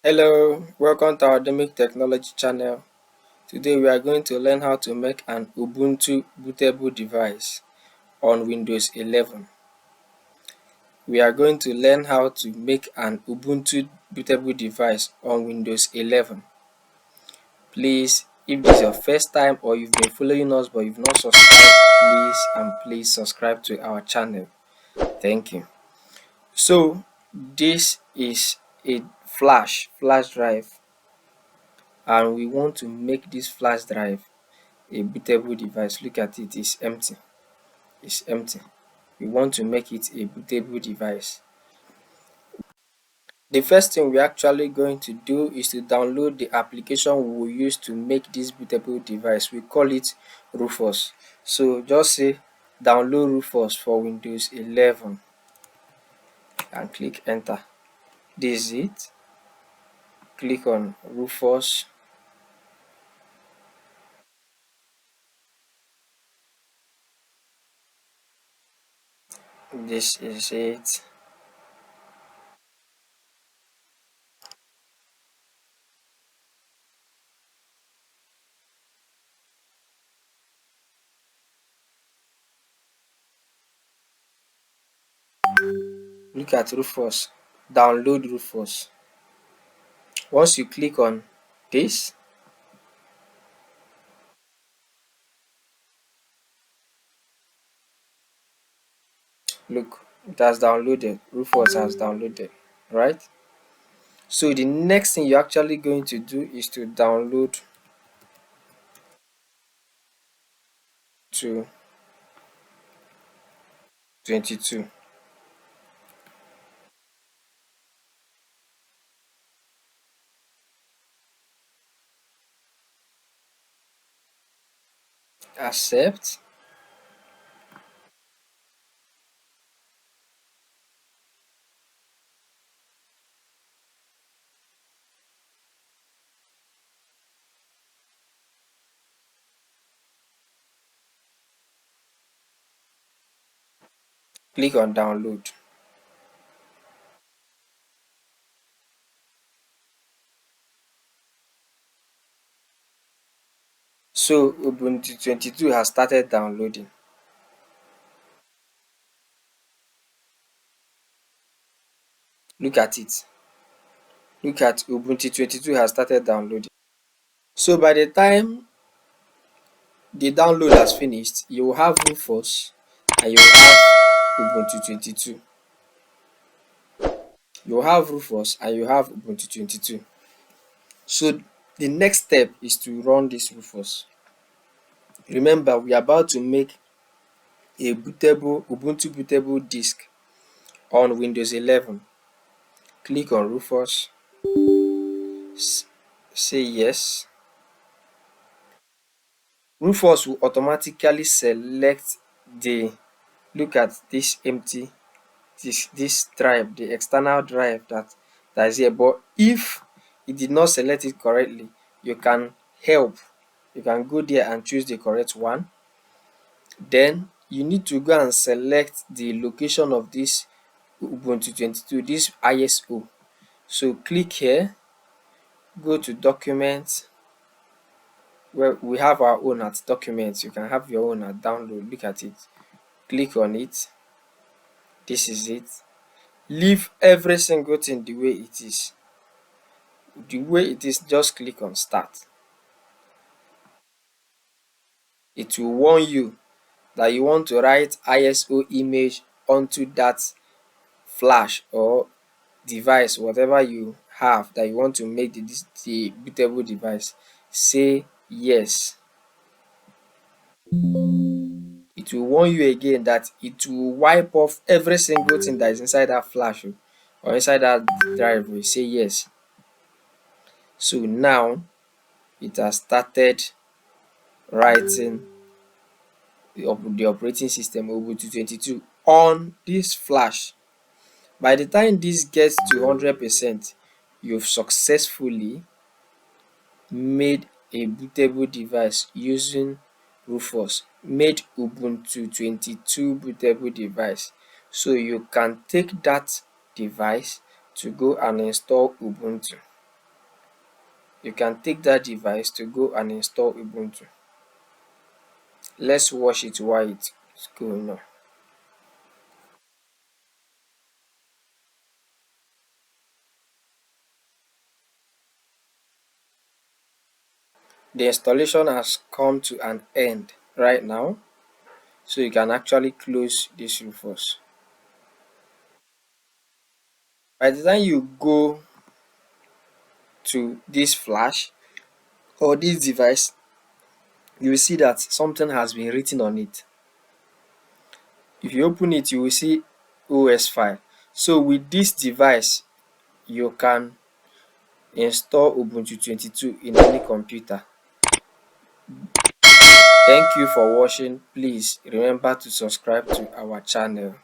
Hello, welcome to our Academic Technology channel. Today we are going to learn how to make an Ubuntu bootable device on Windows 11. We are going to learn how to make an Ubuntu bootable device on Windows 11. Please, if this is your first time or you've been following us but you've not subscribed, please subscribe to our channel. Thank you. So, this is a flash drive, and we want to make this flash drive a bootable device. Look at it, it's empty. It's empty. We want to make it a bootable device. The first thing we're actually going to do is to download the application we will use to make this bootable device. We call it Rufus. So just say download Rufus for Windows 11 and click enter. This is it. Click on Rufus. This is it. Look at Rufus. Download Rufus. Once you click on this, look, it has downloaded. Rufus has downloaded, right? So the next thing you're actually going to do is to download to 22. Accept. Click on download. So Ubuntu 22 has started downloading. Look at it. Look at Ubuntu 22 has started downloading. So by the time the download has finished, you will have Rufus and you will have Ubuntu 22. You have Rufus and you have Ubuntu 22. So the next step is to run this Rufus. Remember, we are about to make a bootable Ubuntu bootable disk on Windows 11. Click on Rufus, say yes. Rufus will automatically select the, look at this empty, this drive, the external drive that is here. But if it did not select it correctly, you can go there and choose the correct one. Then you need to go and select the location of this Ubuntu 22, this ISO. So click here, go to documents, where we have our own at documents. You can have your own at download. Look at it. Click on it. This is it. Leave every single thing the way it is. The way it is, just click on start. It will warn you that you want to write ISO image onto that flash or device, whatever you have that you want to make the bootable device. Say yes. It will warn you again that it will wipe off every single thing that is inside that flash or inside that drive. We say yes. So now it has started writing the operating system Ubuntu 22 on this flash. By the time this gets to 100%, you've successfully made a bootable device using Rufus, made Ubuntu 22 bootable device. So you can take that device to go and install Ubuntu. you can take that device to go and install Ubuntu. Let's watch it while it's going on. The installation has come to an end right now, so you can actually close this Rufus. By the time you go to this flash or this device, you will see that something has been written on it. If you open it, you will see OS file. So with this device, you can install Ubuntu 22 in any computer. Thank you for watching. Please remember to subscribe to our channel.